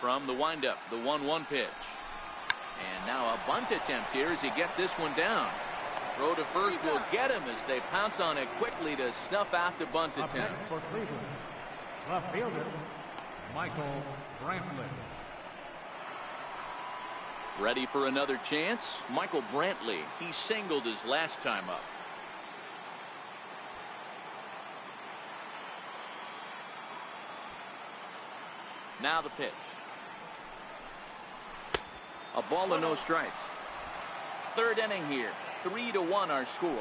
from the windup, the 1-1 pitch. And now a bunt attempt here as he gets this one down. Throw to first will get him as they pounce on it quickly to snuff out the bunt attempt. For Cleveland, left fielder Michael Brantley. Ready for another chance? Michael Brantley. He singled his last time up. Now the pitch. A ball and no strikes. Third inning here. 3-1 our score.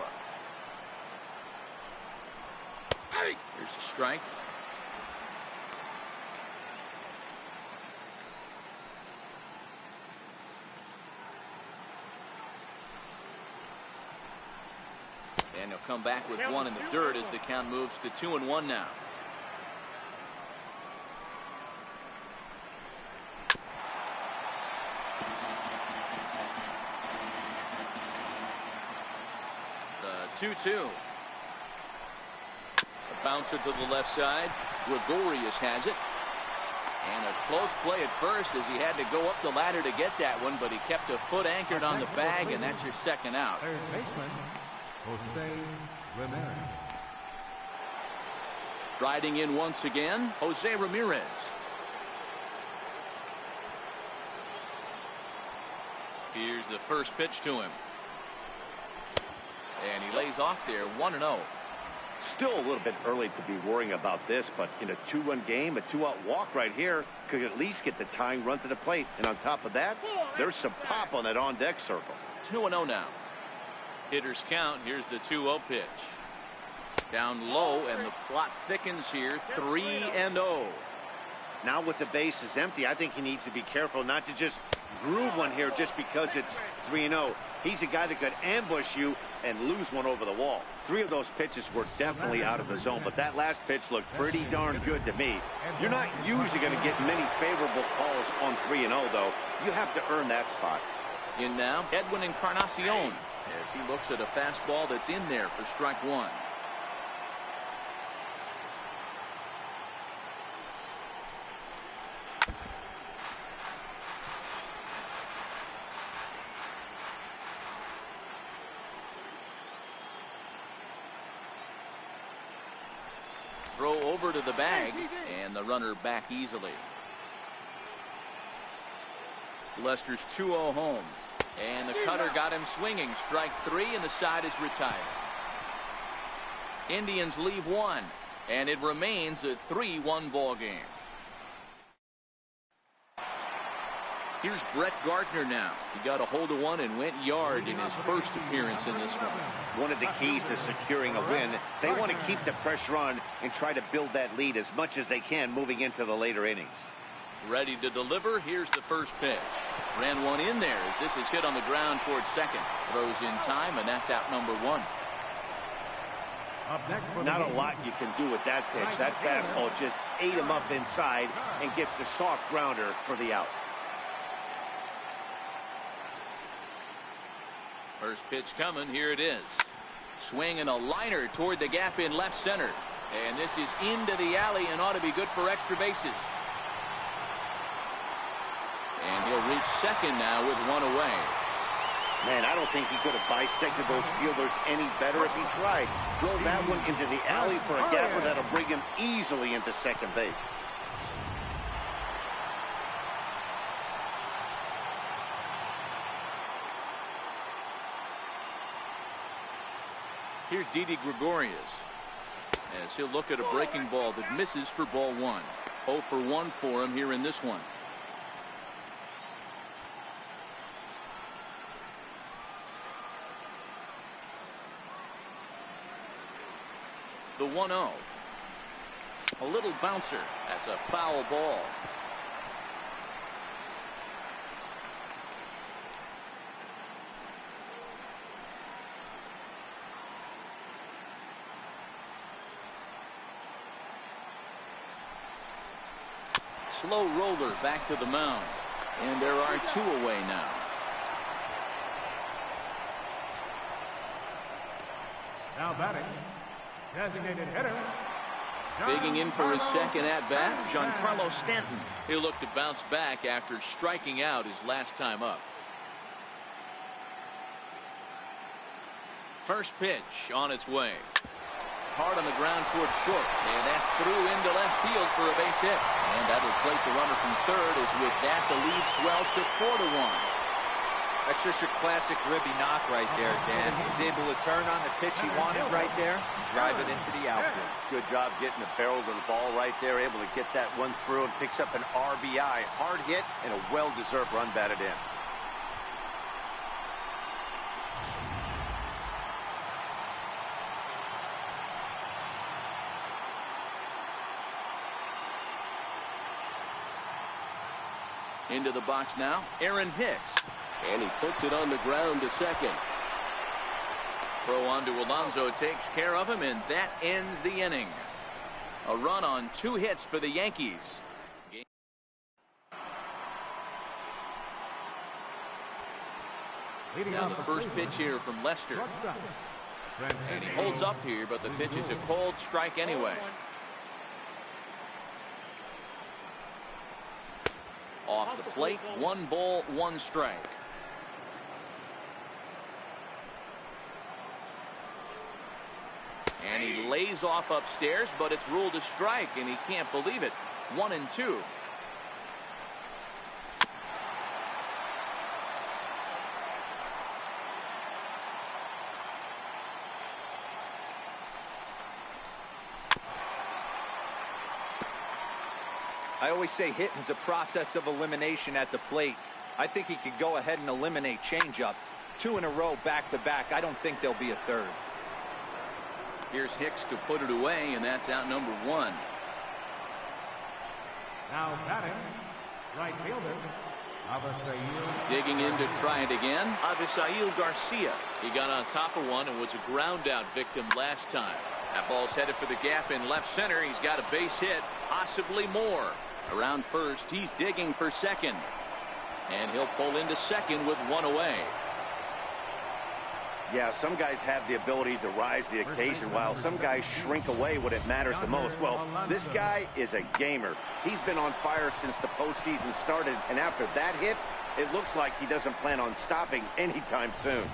Here's a strike. And he'll come back with one in the dirt as the count moves to 2-1 now. The 2-2. A bouncer to the left side. Gregorius has it. And a close play at first as he had to go up the ladder to get that one, but he kept a foot anchored on the bag, and that's your second out. Third baseman Jose Ramirez. Striding in once again, Jose Ramirez. Here's the first pitch to him. And he lays off there, 1-0. Still a little bit early to be worrying about this, but in a 2-run game, a 2-out walk right here could at least get the tying run to the plate. And on top of that, there's some pop on that on-deck circle. 2-0 now. Hitters count. Here's the 2-0 pitch. Down low, and the plot thickens here. 3-0. Now with the bases empty, I think he needs to be careful not to just groove one here just because it's 3-0. He's a guy that could ambush you and lose one over the wall. 3 of those pitches were definitely out of the zone, but that last pitch looked pretty darn good to me. You're not usually going to get many favorable calls on 3-0, though. You have to earn that spot. In now, Edwin Encarnacion, as he looks at a fastball that's in there for strike one. Throw over to the bag, and the runner back easily. Lester's 2-0 home, and the cutter got him swinging. Strike 3, and the side is retired. Indians leave one, and it remains a 3-1 ball game. Here's Brett Gardner now. He got a hold of one and went yard in his first appearance in this one. One of the keys to securing a win, they want to keep the pressure on and try to build that lead as much as they can moving into the later innings. Ready to deliver. Here's the first pitch. Ran one in there as this is hit on the ground towards second. Throws in time, and that's out number one. Not a lot you can do with that pitch. That fastball just ate him up inside and gets the soft grounder for the out. First pitch coming. Here it is. Swinging a liner toward the gap in left center. And this is into the alley and ought to be good for extra bases. And he'll reach second now with one away. Man, I don't think he could have bisected those fielders any better if he tried. Drove that one into the alley for a gapper that'll bring him easily into second base. Here's Didi Gregorius as he'll look at a breaking ball that misses for ball one. 0 for 1 for him here in this one. The 1-0. A little bouncer. That's a foul ball. Slow roller back to the mound. And there are 2 away now. Now batting, designated hitter, Digging in for his second at-bat, Giancarlo Stanton. he'll look to bounce back after striking out his last time up. First pitch on its way. Hard on the ground towards short, and that's through into left field for a base hit. And that'll place the runner from third, as with that the lead swells to 4-1. That's just your classic Ribby knock right there, Dan. He's able to turn on the pitch he wanted right there and drive it into the outfield. Good job getting the barrel to the ball right there, able to get that one through, and picks up an RBI. Hard hit and a well-deserved run batted in. Into the box now, Aaron Hicks. And he puts it on the ground to second. Throw on to Alonso takes care of him, and that ends the inning. A run on 2 hits for the Yankees. Now the first pitch here from Lester. And he holds up here, but the pitch is a cold strike anyway. Off the plate, 1 ball, 1 strike. And he lays off upstairs, but it's ruled a strike, and he can't believe it. 1-2. I always say hitting's a process of elimination at the plate. I think he could go ahead and eliminate changeup. 2 in a row back-to-back. I don't think there'll be a third. Here's Hicks to put it away, and that's out number 1. Now batting, right fielder, Avisail. Digging in to try it again. Avisail Garcia. He got on top of one and was a ground out victim last time. That ball's headed for the gap in left center. He's got a base hit, possibly more. Around first, he's digging for second. And he'll pull into second with 1 away. Yeah, some guys have the ability to rise to the occasion, while some guys shrink away when it matters the most. Well, this guy is a gamer. He's been on fire since the postseason started, and after that hit, it looks like he doesn't plan on stopping anytime soon.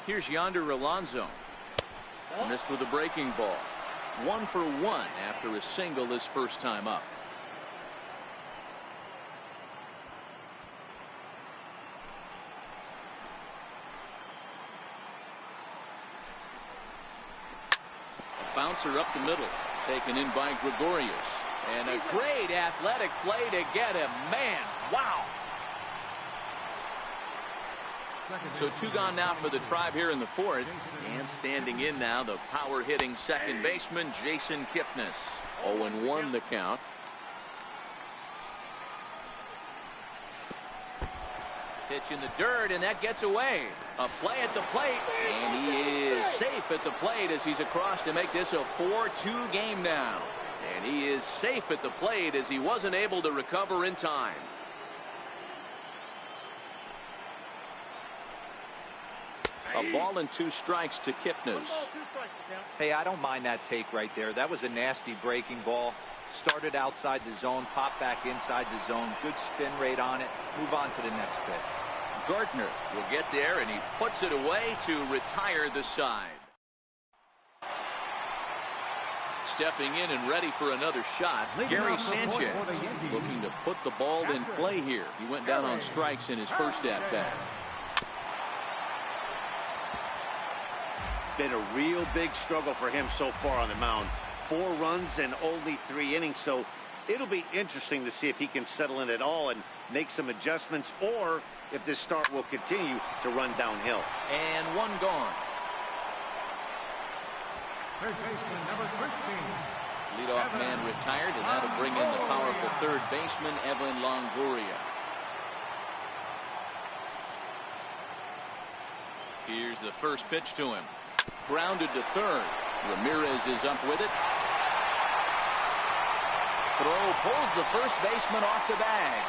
Here's Yonder Alonso. Missed with a breaking ball. 1 for 1 after a single his first time up. A bouncer up the middle, taken in by Gregorius. And a great athletic play to get him. Man, wow. So 2 gone now for the Tribe here in the 4th. And standing in now, the power-hitting second baseman, Jason Kipnis. 0-1 the count. Pitch in the dirt, and that gets away. A play at the plate, and he is safe at the plate as he's across to make this a 4-2 game now. And he is safe at the plate as he wasn't able to recover in time. A ball and 2 strikes to Kipnis. Hey, I don't mind that take right there. That was a nasty breaking ball. Started outside the zone, popped back inside the zone. Good spin rate on it. Move on to the next pitch. Gardner will get there, and he puts it away to retire the side. Stepping in and ready for another shot, Gary Sanchez, looking to put the ball in play here. He went down on strikes in his first at-bat. Been a real big struggle for him so far on the mound. 4 runs and only 3 innings, so it'll be interesting to see if he can settle in at all and make some adjustments, or if this start will continue to run downhill. And 1 gone. Third baseman, number 13. Leadoff man retired, and that'll bring in the powerful third baseman, Evan Longoria. Here's the first pitch to him. Grounded to third. Ramirez is up with it. Throw pulls the first baseman off the bag.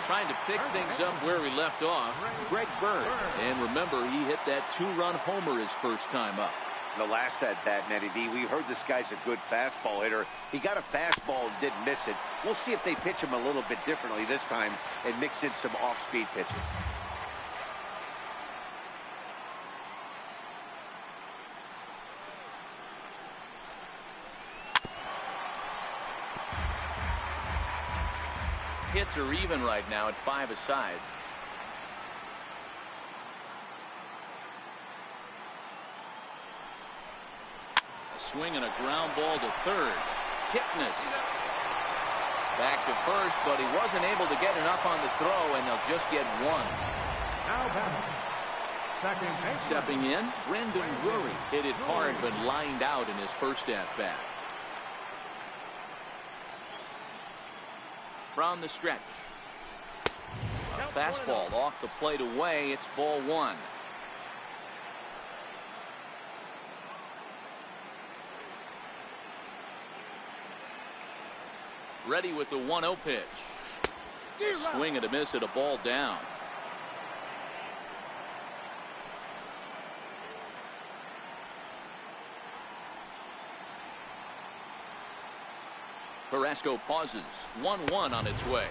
Trying to pick things up where we left off, Greg Bird. And remember, he hit that 2-run homer his first time up. The last at bat, Matty D, we heard this guy's a good fastball hitter. He got a fastball and didn't miss it. We'll see if they pitch him a little bit differently this time and mix in some off-speed pitches. Hits are even right now at 5 aside. A swing and a ground ball to third. Kipnis back to first, but he wasn't able to get enough on the throw, and they'll just get one. Now batting. Second baseman. Stepping in, Brendan Drury hit it hard but lined out in his first at bat. From the stretch. A fastball off the plate away. It's ball one. Ready with the 1-0 pitch. Swing and a miss at a ball down. Carrasco pauses. 1-1 on its way.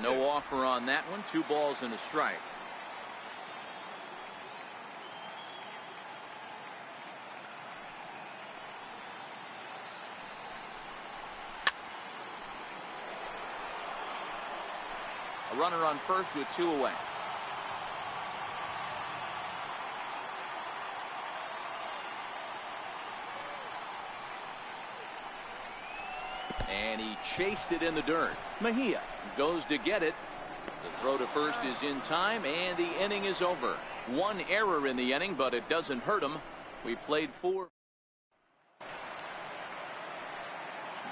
No offer on that one. 2 balls and a strike. A runner on first with 2 away. And he chased it in the dirt. Mejia goes to get it. The throw to first is in time, and the inning is over. 1 error in the inning, but it doesn't hurt him. We played 4.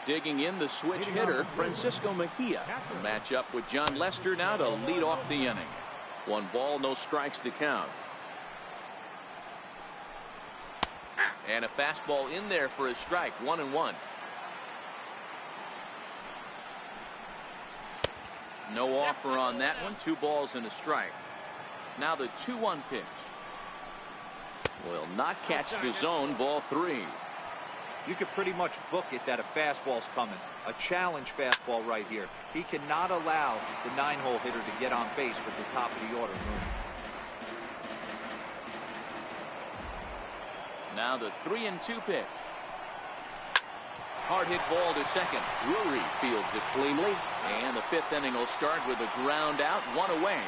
Digging in the switch hitter, Francisco Mejia. The matchup with John Lester now to lead off the inning. 1 ball, no strikes to count. And a fastball in there for a strike. 1-1. No offer on that one. 2 balls and a strike. Now the 2-1 pitch. Will not catch the zone. Ball 3. You could pretty much book it that a fastball's coming. A challenge fastball right here. He cannot allow the 9-hole hitter to get on base with the top of the order moving. Now the 3-2 pitch. Hard hit ball to second. Drury fields it cleanly. And the 5th inning will start with a ground out, 1 away.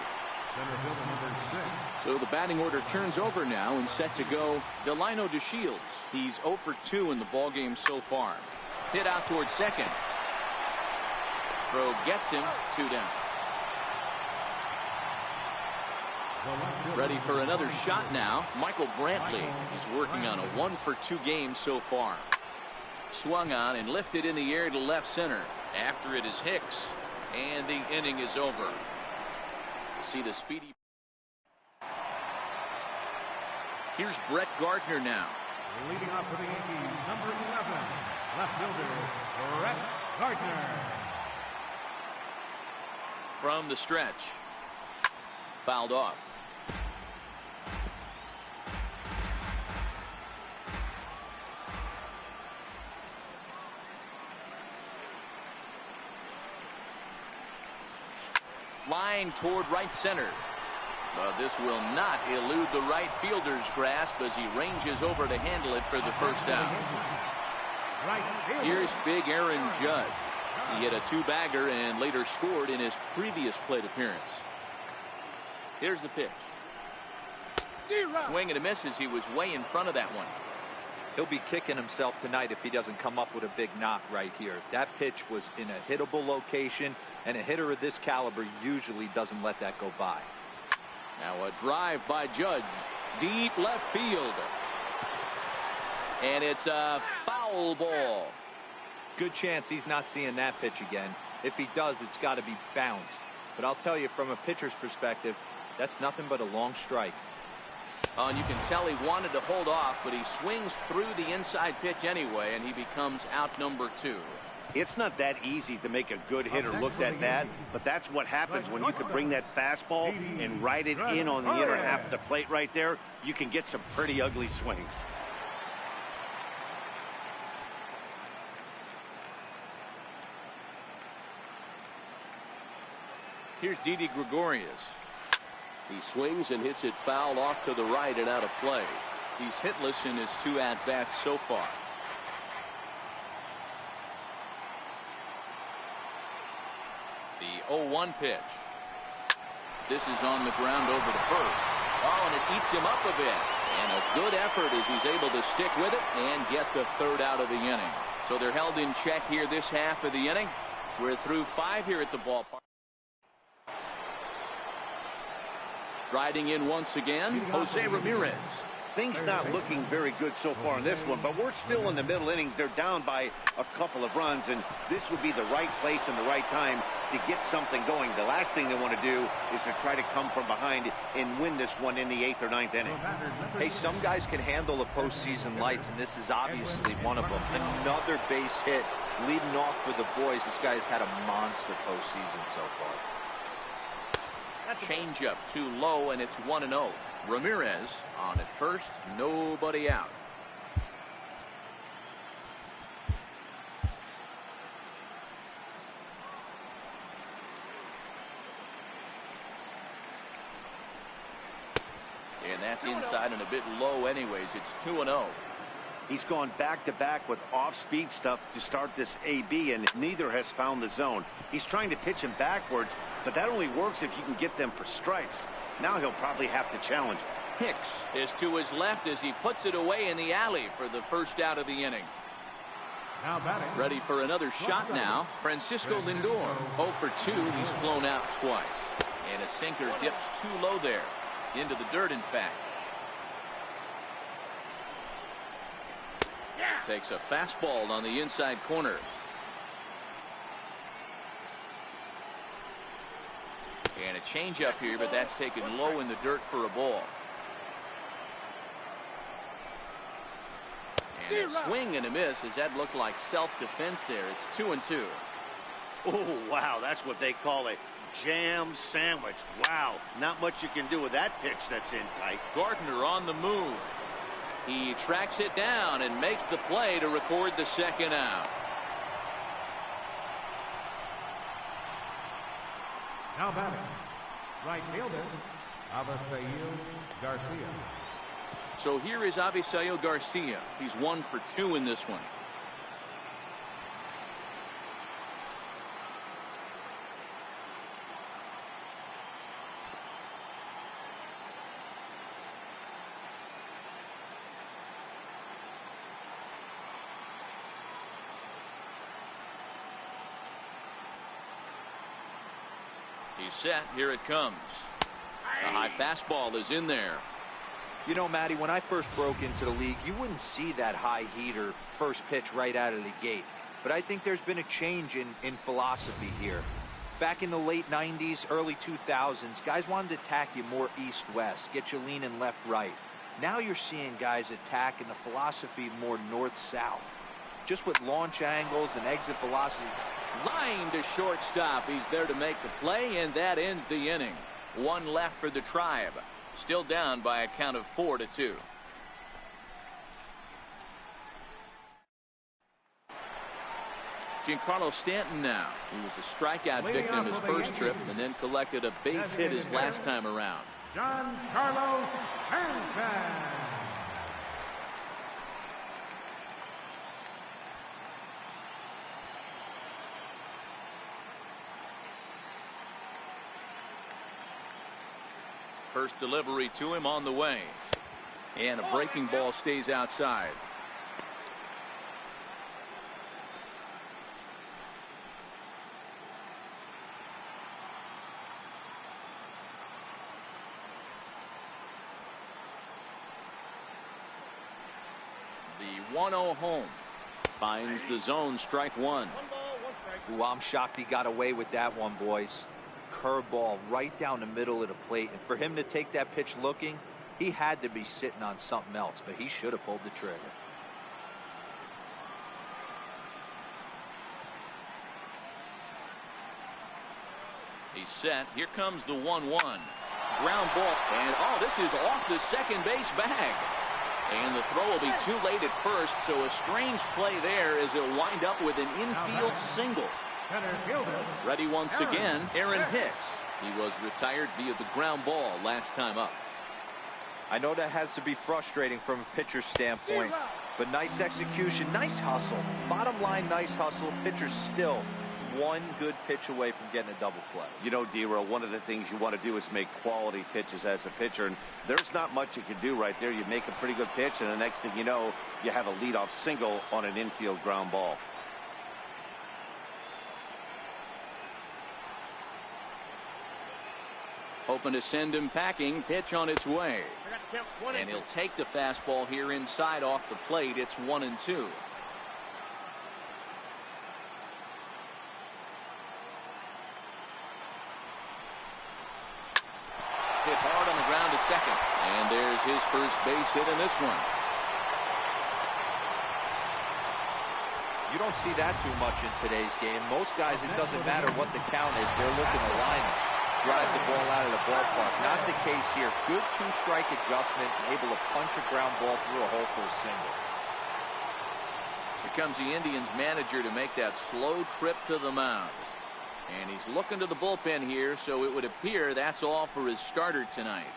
Center fielder number 6. So the batting order turns over now and set to go Delino DeShields. He's 0 for 2 in the ballgame so far. Hit out towards second. Throw gets him. 2 down. Ready for another shot now. Michael Brantley is working on a 1 for 2 game so far. Swung on and lifted in the air to left center. After it is Hicks, and the inning is over. See the speedy. Here's Brett Gardner now. Leading off for the Yankees, number 11, left fielder Brett Gardner. From the stretch. Fouled off. Line toward right center. But this will not elude the right fielder's grasp as he ranges over to handle it for the first out. Here's big Aaron Judge. He hit a 2-bagger and later scored in his previous plate appearance. Here's the pitch. Swing and a miss as he was way in front of that one. He'll be kicking himself tonight if he doesn't come up with a big knock right here. That pitch was in a hittable location, and a hitter of this caliber usually doesn't let that go by. Now a drive by Judge. Deep left field. And it's a foul ball. Good chance he's not seeing that pitch again. If he does, it's got to be bounced. But I'll tell you, from a pitcher's perspective, that's nothing but a long strike. And you can tell he wanted to hold off, but he swings through the inside pitch anyway, and he becomes out number 2. It's not that easy to make a good hitter look that bad, but that's what happens when you can bring that fastball and ride it in on the inner half of the plate right there. You can get some pretty ugly swings. Here's Didi Gregorius. He swings and hits it foul off to the right and out of play. He's hitless in his 2 at-bats so far. The 0-1 pitch. This is on the ground over the first. Oh, and it eats him up a bit. And a good effort as he's able to stick with it and get the 3rd out of the inning. So they're held in check here this half of the inning. We're through 5 here at the ballpark. Striding in once again, Jose Ramirez. Things not looking very good so far in this one, but we're still in the middle innings. They're down by a couple of runs, and this would be the right place and the right time to get something going. The last thing they want to do is to try to come from behind and win this one in the 8th or 9th inning. Hey, some guys can handle the postseason lights, and this is obviously one of them. Another base hit leading off for the boys. This guy has had a monster postseason so far. Changeup too low, and it's 1-0. Ramirez on at first, nobody out. And that's inside and a bit low anyways. It's 2-0. He's gone back-to-back with off-speed stuff to start this AB, and neither has found the zone. He's trying to pitch him backwards, but that only works if you can get them for strikes. Now he'll probably have to challenge. Hicks is to his left as he puts it away in the alley for the 1st out of the inning. Now batting. Ready for another shot now. Francisco Lindor. 0 for 2. He's flown out twice. And a sinker dips too low there. Into the dirt, in fact. Takes a fastball on the inside corner. And a changeup here, but that's taken low in the dirt for a ball. And a swing and a miss, as that looked like self-defense there. It's 2-2. Oh, wow, that's what they call a jam sandwich. Wow, not much you can do with that pitch that's in tight. Gardner on the move. He tracks it down and makes the play to record the 2nd out. Now batting. Right fielder, Avisail Garcia. So here is Avisail Garcia. He's 1 for 2 in this one. He's set. Here it comes. A high fastball is in there. You know, Matty, when I first broke into the league, you wouldn't see that high heater first pitch right out of the gate. But I think there's been a change in philosophy here. Back in the late 90s, early 2000s, guys wanted to attack you more east-west, get you leaning left-right. Now you're seeing guys attack in the philosophy more north-south. Just with launch angles and exit velocities. Line to shortstop. He's there to make the play, and that ends the inning. 1 left for the Tribe. Still down by a count of 4-2. Giancarlo Stanton now. He was a strikeout victim his first trip and then collected a base hit his last time around. Giancarlo Stanton. First delivery to him on the way. And a breaking ball stays outside. The 1-0 home finds the zone, strike 1. Ooh, I'm shocked he got away with that one, boys. Curveball right down the middle of the plate, and for him to take that pitch looking, he had to be sitting on something else, but he should have pulled the trigger. He's set. Here comes the 1-1. Ground ball. And, oh, this is off the second base bag. And the throw will be too late at first, so a strange play there as he'll wind up with an infield single. Ready once again, Aaron Hicks. He was retired via the ground ball last time up. I know that has to be frustrating from a pitcher's standpoint, but nice execution, nice hustle. Bottom line, nice hustle. Pitcher's still one good pitch away from getting a double play. You know, D-Roll, one of the things you want to do is make quality pitches as a pitcher, and there's not much you can do right there. You make a pretty good pitch, and the next thing you know, you have a leadoff single on an infield ground ball. Hoping to send him packing. Pitch on its way. And he'll take the fastball here inside off the plate. It's 1-2. Hit hard on the ground to second. And there's his first base hit in this one. You don't see that too much in today's game. Most guys, it doesn't matter what the count is. They're looking to line it, drive the ball out of the ballpark. Not the case here. Good two-strike adjustment, able to punch a ground ball through a hole for a single. Here comes the Indians manager to make that slow trip to the mound. And he's looking to the bullpen here, so it would appear that's all for his starter tonight.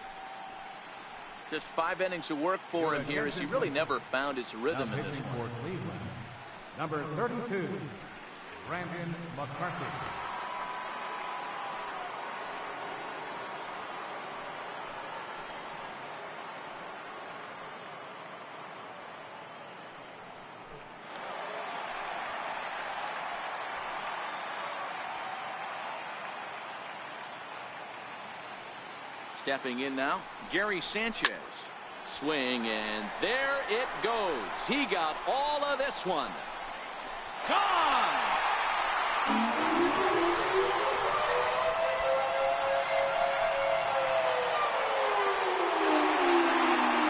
Just 5 innings of work for him here as he really never found his rhythm in this one. Number 32, Brandon McCarthy. Stepping in now, Gary Sanchez. Swing, and there it goes. He got all of this one. Gone!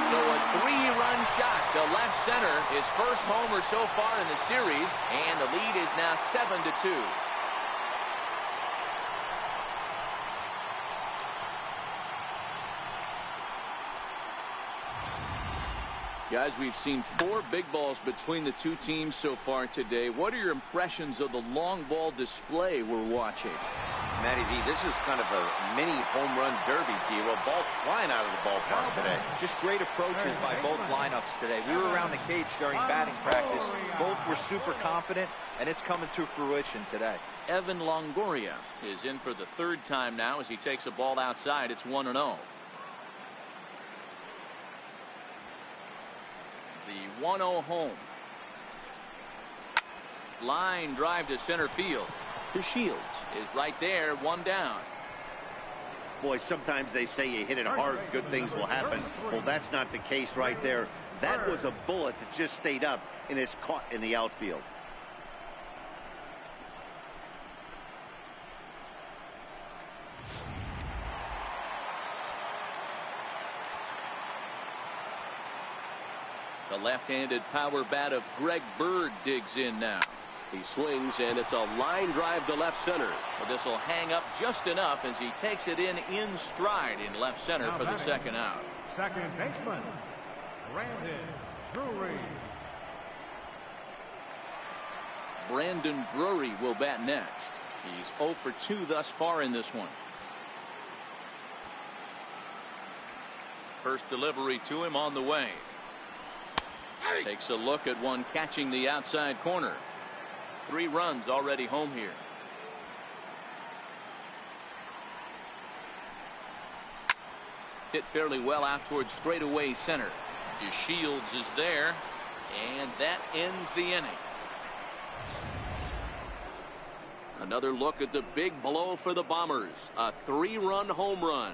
So a 3-run shot to left center. His first homer so far in the series, and the lead is now 7-2. Guys, we've seen 4 big balls between the two teams so far today. What are your impressions of the long ball display we're watching? Matty V, this is kind of a mini home run derby, D-Roll. Ball flying out of the ballpark today. Just great approaches by both lineups today. We were around the cage during batting practice. Both were super confident, and it's coming to fruition today. Evan Longoria is in for the 3rd time now as he takes a ball outside. It's 1-0. The 1-0 home. Line drive to center field. DeShields is right there, 1 down. Boy, sometimes they say you hit it hard, good things will happen. Well, that's not the case right there. That was a bullet that just stayed up and is caught in the outfield. The left-handed power bat of Greg Bird digs in now. He swings, and it's a line drive to left center. Well, this will hang up just enough as he takes it in stride in left center for the second out. Second baseman, Brandon Drury. Brandon Drury will bat next. He's 0 for 2 thus far in this one. First delivery to him on the way. Takes a look at one catching the outside corner. 3 runs already home here. Hit fairly well out towards straightaway center. DeShields is there, and that ends the inning. Another look at the big blow for the Bombers. A 3-run home run.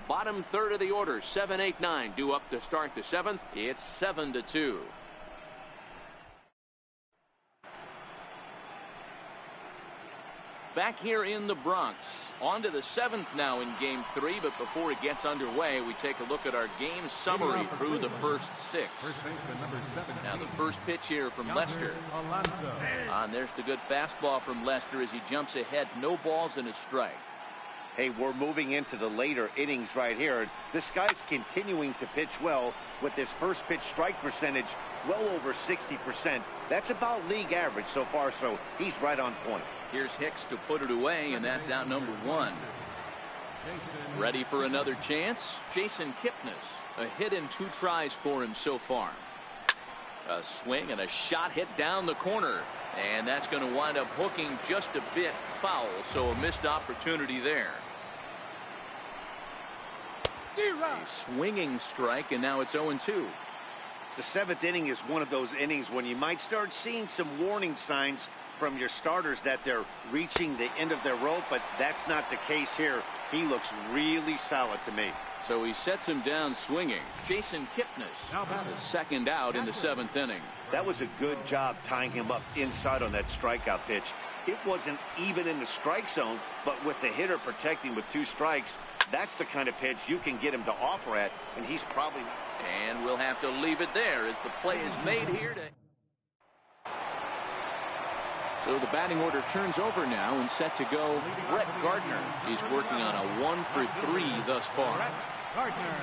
Bottom third of the order, 7, 8, 9 due up to start the 7th. It's 7-2. Back here in the Bronx. On to the 7th now in Game 3, but before it gets underway, we take a look at our game summary through the first 6. Now the first pitch here from Lester. And there's the good fastball from Lester as he jumps ahead. No balls and a strike. Hey, we're moving into the later innings right here. This guy's continuing to pitch well with this first pitch strike percentage well over 60%. That's about league average so far, so he's right on point. Here's Hicks to put it away, and that's out number one. Ready for another chance? Jason Kipnis. A hit in 2 tries for him so far. A swing and a shot hit down the corner. And that's going to wind up hooking just a bit foul, so a missed opportunity there. A swinging strike, and now it's 0-2. The 7th inning is one of those innings when you might start seeing some warning signs from your starters that they're reaching the end of their rope, but that's not the case here. He looks really solid to me. So he sets him down swinging. Jason Kipnis is the second out in the 7th inning. That was a good job tying him up inside on that strikeout pitch. It wasn't even in the strike zone, but with the hitter protecting with 2 strikes, that's the kind of pitch you can get him to offer at, and he's probably... And we'll have to leave it there as the play is made here. So the batting order turns over now and set to go. Brett Gardner. He's working on a 1 for 3 thus far. Gardner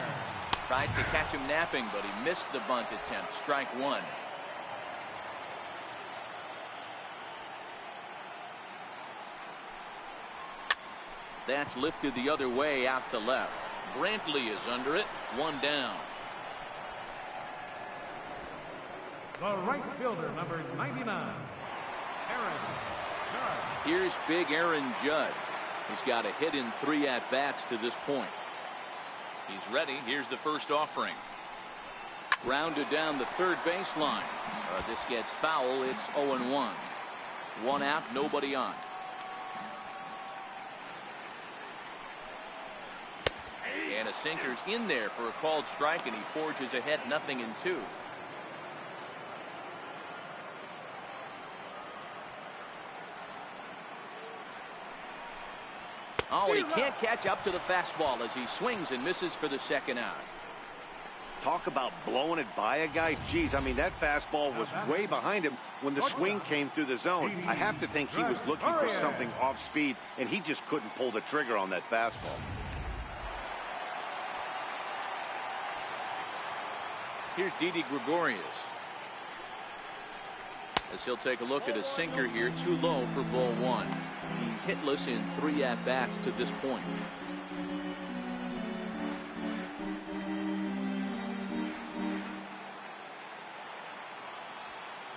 tries to catch him napping, but he missed the bunt attempt. Strike 1. That's lifted the other way out to left. Brantley is under it. 1 down. The right fielder, number 99, Aaron Judge. Here's big Aaron Judge. He's got a hit in 3 at-bats to this point. He's ready. Here's the first offering. Grounded down the third baseline. This gets foul. It's 0-1. 1 out, nobody on. And a sinker's in there for a called strike, and he forges ahead 0-2. Oh, he can't catch up to the fastball as he swings and misses for the second out. Talk about blowing it by a guy. Geez, I mean, that fastball was way behind him when the swing came through the zone. I have to think he was looking for something off speed, and he just couldn't pull the trigger on that fastball. Here's Didi Gregorius. As he'll take a look at a sinker here, too low for ball 1. He's hitless in 3 at-bats to this point.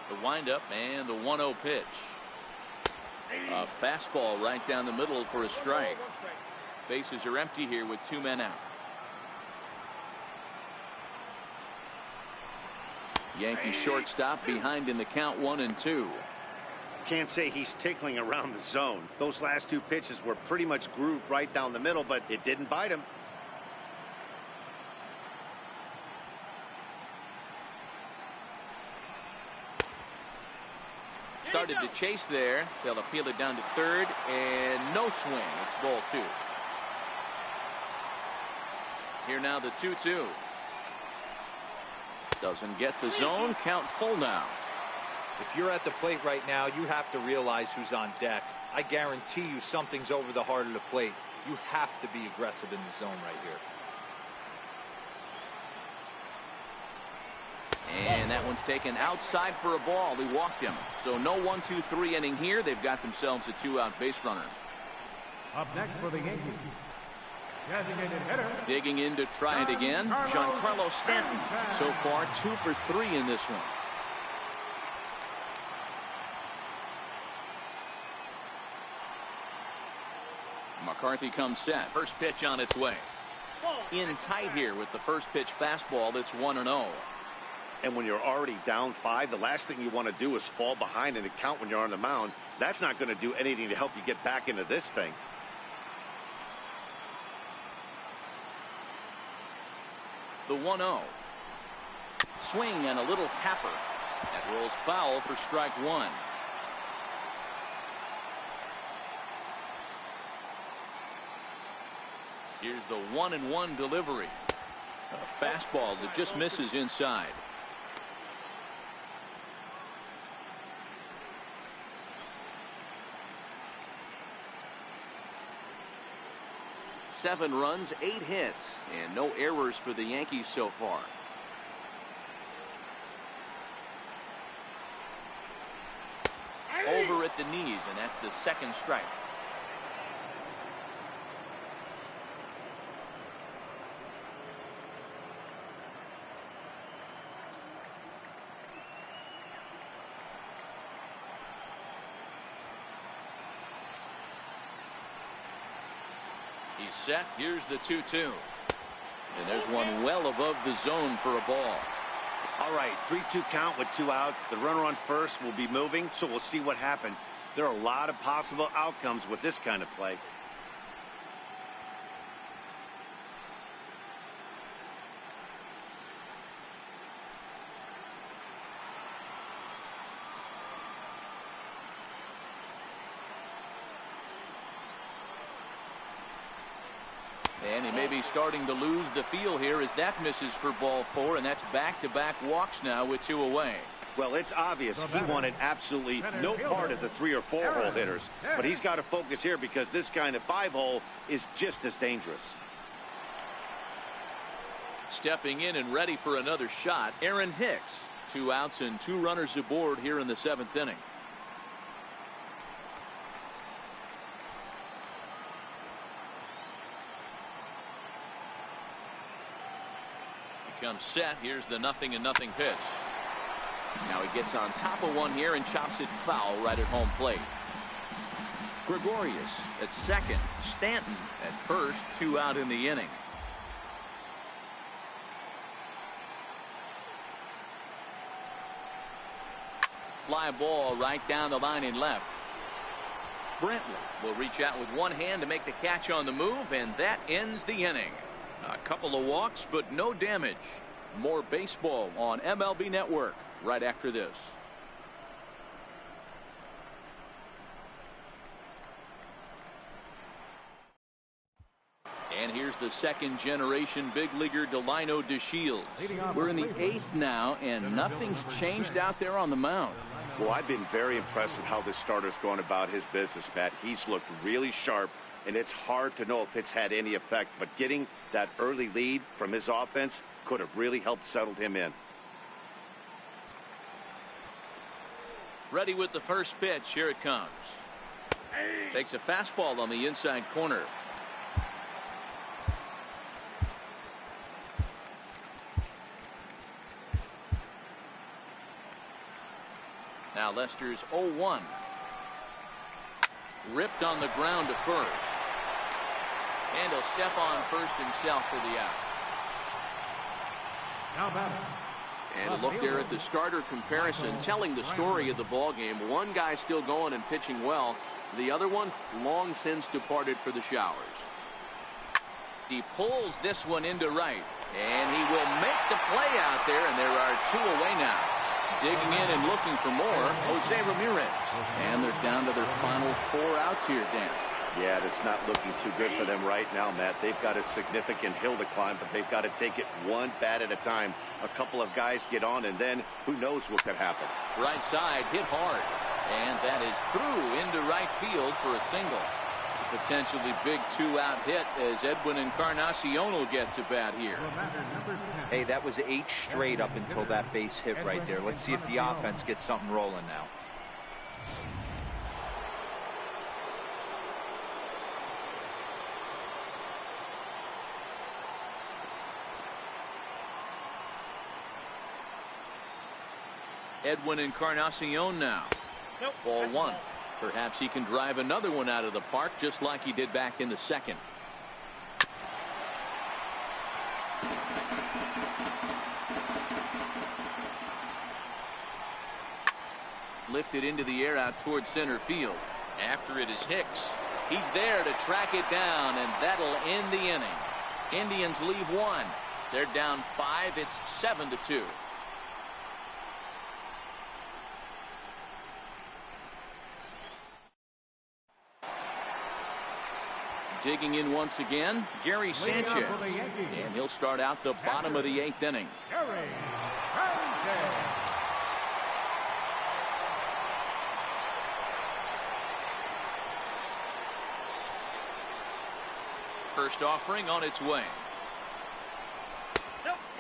The windup and the 1-0 pitch. A fastball right down the middle for a strike. Bases are empty here with 2 men out. Yankee shortstop behind in the count 1-2. Can't say he's tickling around the zone. Those last 2 pitches were pretty much grooved right down the middle, but it didn't bite him. Started to chase there. They'll appeal it down to third, and no swing. It's ball 2. Here now the 2-2. Doesn't get the zone. Count full now. If you're at the plate right now, you have to realize who's on deck. I guarantee you something's over the heart of the plate. You have to be aggressive in the zone right here. And that one's taken outside for a ball. He walked him. So no 1-2-3 inning here. They've got themselves a 2-out base runner. Up next for the Yankees, designated hitter. Digging in to try it again, Giancarlo Stanton. So far 2 for 3 in this one. McCarthy comes set. First pitch on its way. In tight here with the first pitch fastball. That's 1-0. And when you're already down 5, the last thing you want to do is fall behind in the count when you're on the mound. That's not going to do anything to help you get back into this thing. The 1-0. Swing and a little tapper. That rolls foul for strike 1. Here's the 1-1 delivery. A fastball that just misses inside. 7 runs, 8 hits, and no errors for the Yankees so far. Over at the knees, and that's the second strike. He's set. Here's the 2-2. And there's one well above the zone for a ball. All right, 3-2 count with 2 outs. The runner on first will be moving, so we'll see what happens. There are a lot of possible outcomes with this kind of play. And he may be starting to lose the feel here as that misses for ball 4, and that's back-to-back walks now with 2 away. Well, it's obvious he wanted absolutely no part of the 3 or 4 hole hitters, but he's got to focus here because this kind of 5 hole is just as dangerous. Stepping in and ready for another shot, Aaron Hicks. 2 outs and 2 runners aboard here in the 7th inning. Comes set. Here's the 0-0 pitch. Now he gets on top of one here and chops it foul right at home plate. Gregorius at second. Stanton at first. 2 out in the inning. Fly ball right down the line in left. Brentwood will reach out with one hand to make the catch on the move, and that ends the inning. A couple of walks, but no damage. More baseball on MLB Network right after this. And here's the second-generation big leaguer Delino DeShields. We're in the 8th now, and nothing's changed out there on the mound. Well, I've been very impressed with how this starter's going about his business, Pat. He's looked really sharp, and it's hard to know if it's had any effect, but getting that early lead from his offense could have really helped settle him in. Ready with the first pitch. Here it comes. Takes a fastball on the inside corner. Now Lester's 0-1. Ripped on the ground to first. And he'll step on first himself for the out. Now batting. And a look there at the starter comparison, telling the story of the ball game. One guy still going and pitching well. The other one long since departed for the showers. He pulls this one into right. And he will make the play out there, and there are 2 away now. Digging in and looking for more, Jose Ramirez. And they're down to their final 4 outs here, Dan. Yeah, that's not looking too good for them right now, Matt. They've got a significant hill to climb, but they've got to take it one bat at a time. A couple of guys get on, and then who knows what could happen. Right side hit hard. And that is through into right field for a single. It's a potentially big 2-out hit as Edwin Encarnacion will get to bat here. Hey, that was 8 straight up until that base hit right there. Let's see if the offense gets something rolling now. Edwin Encarnacion now. Nope, Ball 1. ball. Perhaps he can drive another one out of the park just like he did back in the 2nd. Lifted into the air out towards center field. After it is Hicks. He's there to track it down, and that'll end the inning. Indians leave 1. They're down 5. It's 7-2. Digging in once again, Gary Sanchez. And he'll start out the bottom of the 8th inning. Gary Sanchez. First offering on its way.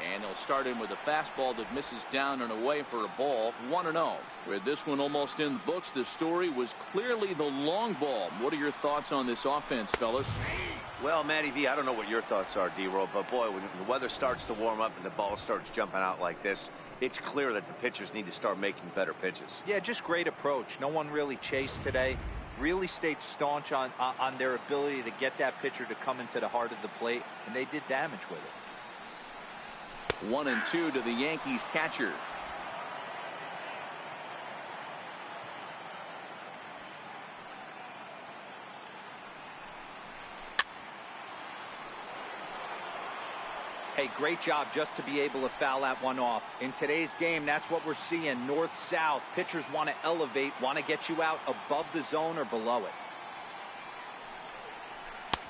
And they'll start in with a fastball that misses down and away for a ball. 1-0. With this one almost in the books, the story was clearly the long ball. What are your thoughts on this offense, fellas? Well, Matty V, I don't know what your thoughts are, D-Roll, but boy, when the weather starts to warm up and the ball starts jumping out like this, it's clear that the pitchers need to start making better pitches. Yeah, just great approach. No one really chased today. Really stayed staunch on their ability to get that pitcher to come into the heart of the plate, and they did damage with it. 1-2 to the Yankees catcher. Hey, great job just to be able to foul that one off. In today's game, that's what we're seeing. North-south. Pitchers want to elevate, want to get you out above the zone or below it.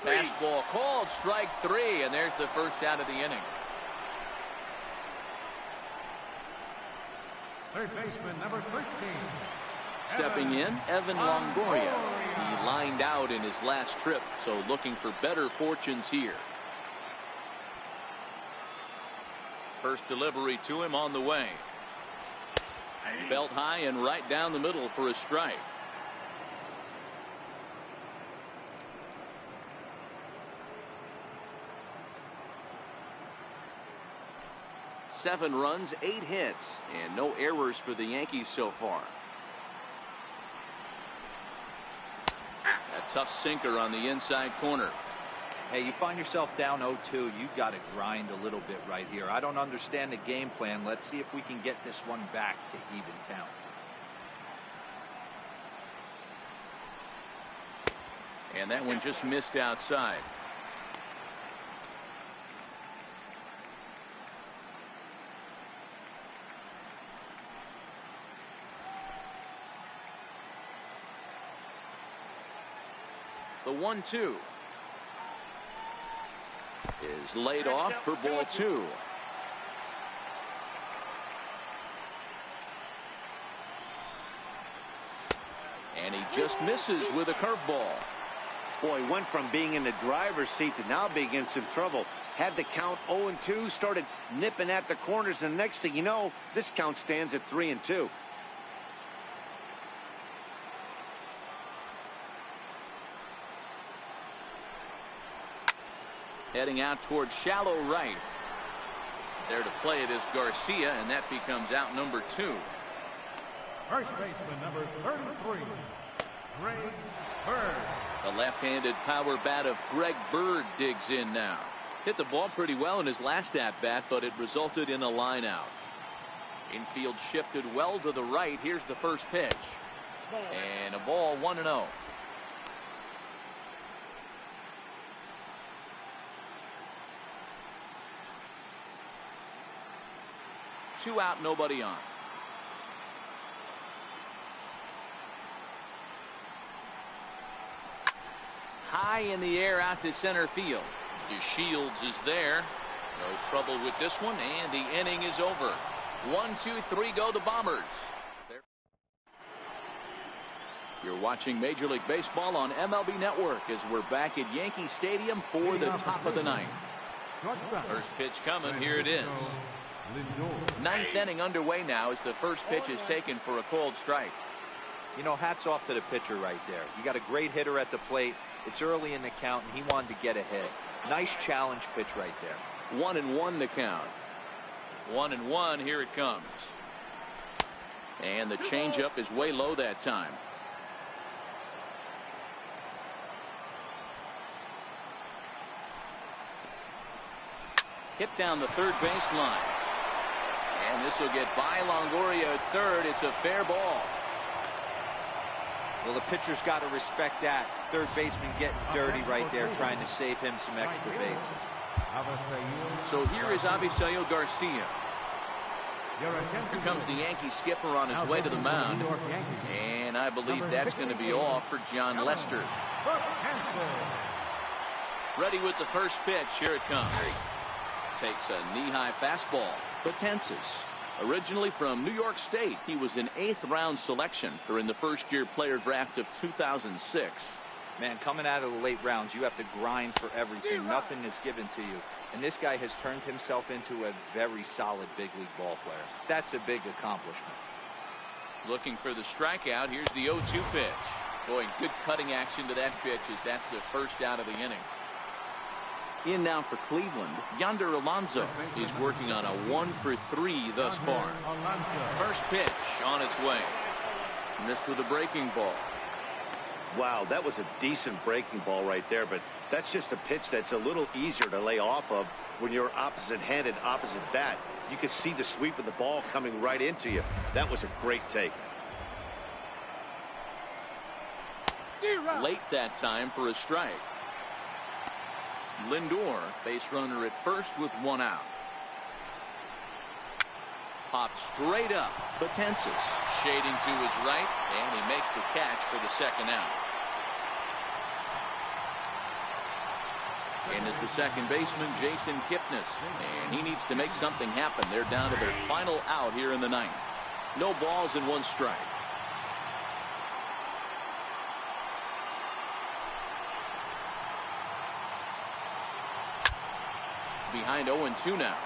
Fastball called, strike 3, and there's the first out of the inning. Third baseman, number 13. Stepping in, Evan Longoria. He lined out in his last trip, so looking for better fortunes here. First delivery to him on the way. Belt high and right down the middle for a strike. Seven runs, 8 hits, and no errors for the Yankees so far. A tough sinker on the inside corner. Hey, you find yourself down 0-2, you've got to grind a little bit right here. I don't understand the game plan. Let's see if we can get this one back to even count. And that one just missed outside. The 1-2 is laid off for ball 2. And he just misses with a curveball. Boy, went from being in the driver's seat to now being in some trouble. Had the count 0-2, started nipping at the corners, and the next thing you know, this count stands at 3-2. Heading out towards shallow right. There to play it is Garcia, and that becomes out number 2. First baseman, number 33. Greg Bird. The left-handed power bat of Greg Bird digs in now. Hit the ball pretty well in his last at-bat, but it resulted in a line out. Infield shifted well to the right. Here's the first pitch. And a ball, 1-0. Two out, nobody on. High in the air out to center field. DeShields is there. No trouble with this one, and the inning is over. 1, 2, 3 go the Bombers. You're watching Major League Baseball on MLB Network as we're back at Yankee Stadium for the top of the ninth. First pitch coming. Here it is. Ninth inning underway now as the first pitch is taken for a called strike. You know, hats off to the pitcher right there. You got a great hitter at the plate. It's early in the count, and he wanted to get ahead. Nice challenge pitch right there. 1-1 the count. 1-1. Here it comes. And the changeup is way low that time. Hit down the third base line. And this will get by Longoria at third. It's a fair ball. Well, the pitcher's got to respect that. Third baseman getting dirty right there, trying to save him some extra bases. So here is Avisail Garcia. Here comes the Yankee skipper on his way to the mound. And I believe that's going to be off for John Lester. Ready with the first pitch. Here it comes. Takes a knee-high fastball. Potensis, originally from New York State, he was an 8th round selection during the first-year player draft of 2006. Man, coming out of the late rounds, you have to grind for everything. Nothing is given to you. And this guy has turned himself into a very solid big league ball player. That's a big accomplishment. Looking for the strikeout. Here's the 0-2 pitch. Boy, good cutting action to that pitch as that's the first out of the inning. In now for Cleveland, Yonder Alonso is working on a 1-for-3 thus far. First pitch on its way. Missed with a breaking ball. Wow, that was a decent breaking ball right there, but that's just a pitch that's a little easier to lay off of when you're opposite-handed, opposite bat. You could see the sweep of the ball coming right into you. That was a great take. Late that time for a strike. Lindor, base runner at first with one out. Popped straight up. Betances shading to his right, and he makes the catch for the second out. And is the second baseman, Jason Kipnis. And he needs to make something happen. They're down to their final out here in the ninth. No balls and one strike. Behind 0-2 now.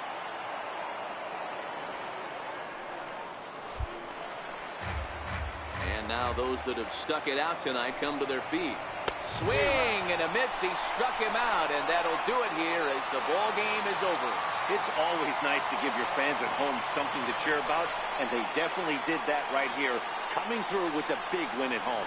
And now those that have stuck it out tonight come to their feet. Swing and a miss. He struck him out, and that'll do it here as the ball game is over. It's always nice to give your fans at home something to cheer about, and they definitely did that right here, coming through with a big win at home.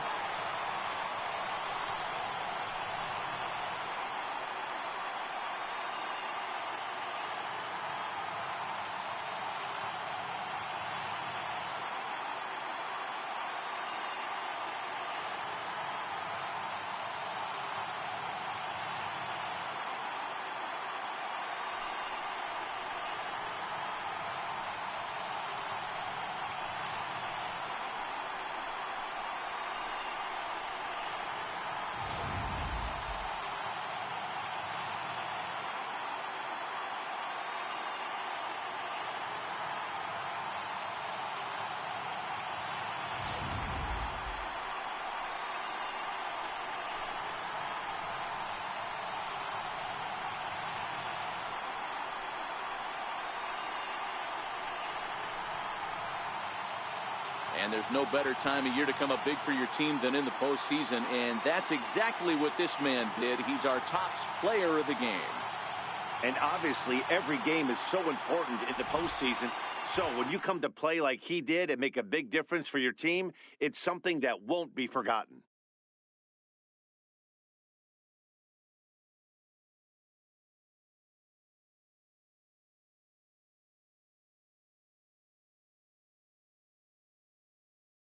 And there's no better time of year to come up big for your team than in the postseason, and that's exactly what this man did. He's our top player of the game. And obviously, every game is so important in the postseason. So when you come to play like he did and make a big difference for your team, it's something that won't be forgotten.